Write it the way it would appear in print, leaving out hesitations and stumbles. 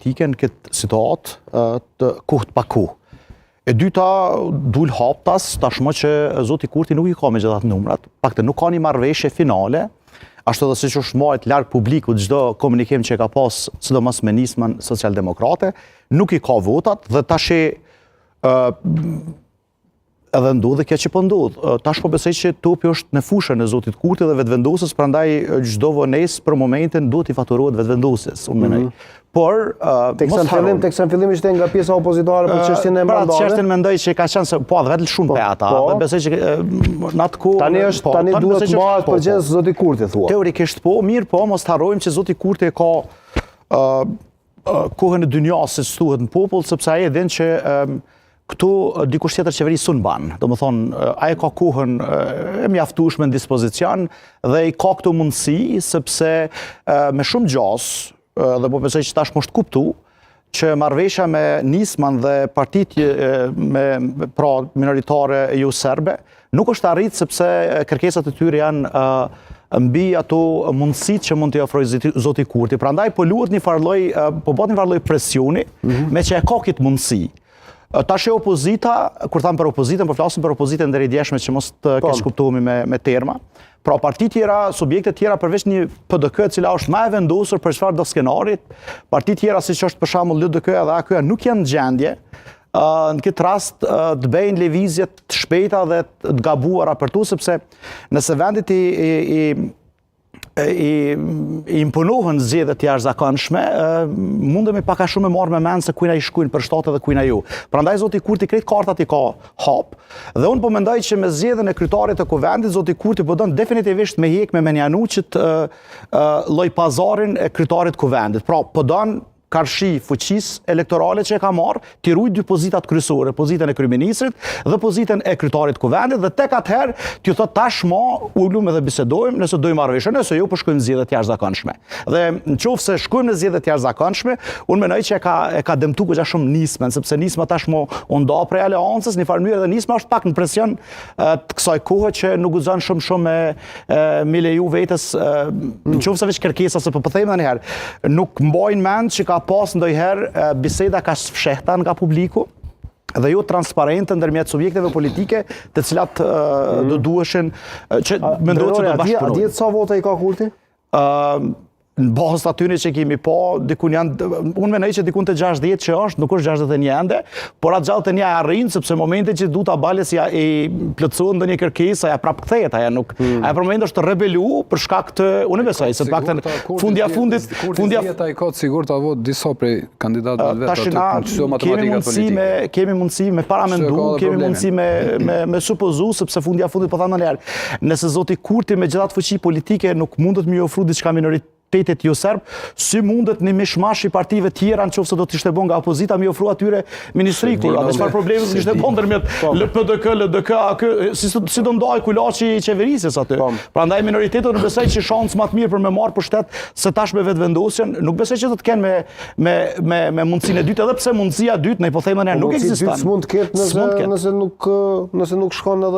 politike në këtë situatë të kohët pa kohë. E dyta, dul haptas, tashmë që zoti Kurti nuk i ka me gjithat numrat, pakte nuk ka një marrëveshje finale, ashtu edhe siç është marrë larg publiku çdo komunikim që ka pas, sidomos me nismën socialdemokrate, nuk i ka votat dhe tash edhe ndodhe kjo që po ndodh. Tash po besoj që topi është në fushën e zotit Kurti dhe vetëvendosës, prandaj çdo vonesë për momentin duhet i faturohet vetëvendosës, unë mendoj. Por teksa në fillim ishte nga pjesa opozitare për çështjen e mandateve. Për çështjen mendoj që ka qenë se po vetë shumë pe ata. Besoj që në atë kohë tani duhet të bëhet përgjegjës zoti Kurti thua. Teorikisht po, mirë po, mos harrojmë që zoti Kurti ka kohën e dynjas, siç thuhet në popull, sepse ai e din që këtu dikush tjetër qeveri s'u ban. Domethënë, ai ka kohën e mjaftueshme në dispozicion dhe i ka këtu mundësi sepse me shumë gjas dhe po besoj që tash është kuptu që marrëveshja me nismën dhe partitë pra minoritare ju serbe nuk është arrit sepse kërkesat e tyre janë mbi ato mundësitë që mund t'i ofrojë zoti Kurti. Prandaj po luhet një farë lloj, po bëhet një farë lloj presioni me që e ka këtë mundësi. Tash e opozita, kur tham për opozitën, po flasim për opozitën nderidjeshme që mos të keq kuptohemi me terma. Pra partitë tjera, subjekte tjera përveç një PDK e cila është më e vendosur për çfarë do skenarit, partitë tjera siç është për shembull LDK dhe AKY nuk janë në gjendje në këtë rast të bëjnë lëvizje të shpejta dhe të gabuara për tu, sepse nëse vendit i imponohen zgjedhjet jashtëzakonshme, mundemi pak a shumë marrë me mend se kujna i shkojnë për shtatë dhe kujna ju. Prandaj zoti Kurti krejt kartat i ka hap, dhe unë po mendoj që me zgjedhjen e kryetarit të kuvendit zoti Kurti po don definitivisht me hek me Menjanuçit lloj pazarin e kryetarit të kuvendit. Pra po don karshi fuqisë elektorale që e ka marrë, t'i ruaj dy pozitat kryesore, pozitën e kryeministrit dhe pozitën e kryetarit të kuvendit, dhe tek atëherë t'ju thot tashmë ulum edhe bisedojmë nëse do i marrëveshje, nëse jo po shkojmë në zgjedhje të jashtëzakonshme. Dhe nëse shkojmë në zgjedhje të jashtëzakonshme, unë mendoj që e ka dëmtuar goxha shumë nismën, sepse nisma tashmë u nda prej aleancës, në farë mënyrë dhe nisma është pak në presion të kësaj kohe që nuk guxon shumë me leju vetes, nëse veç kërkesa se po them tani herë, nuk mbajnë mend që ka pas ndonjëherë biseda ka fshehta nga publiku dhe jo transparente ndërmjet subjekteve politike të cilat do duheshin që mendohet se do bashkëpunojnë. A dihet sa vota i ka Kurti? Në bazë atyre që kemi po, dikun janë, unë mendoj që dikun të 60 që është, nuk është 61 ende, por atë gjallë të një arrin, sepse momentin që du ta bale si i plotësohet ndonjë kërkesë, aja prap kthehet, aja nuk, aja për moment është rebelu për shkak të, unë besoj, se paktën fundja fundit, ai ka sigurt avot disa prej kandidatëve vetë aty matematikat politike. Kemi mundësi me paramendu, kemi mundësi me supozu, sepse fundja fundit po thanë njerë, nëse zoti Kurti me gjithat fuqi politike nuk mundet më ofru diçka minoritetit jo serb, si mundet një mishmash i partive tjera në qoftë se do të ishte bon nga opozita mi ofru atyre ministrikur, dhe çfarë problemi do ishte bon ndërmjet LPDK, LDK, AKY, si do ndaj kulaçi i qeverisjes aty. Prandaj minoritetet nuk besoj që shansë më të mirë për me marrë pushtet se tash me vetëvendosjen, nuk besoj që do të kenë me mundësinë e dytë, edhe pse mundësia e dytë, ne po themi ne nuk ekziston. Mundësia e dytë s'mund të ketë nëse nuk shkon edhe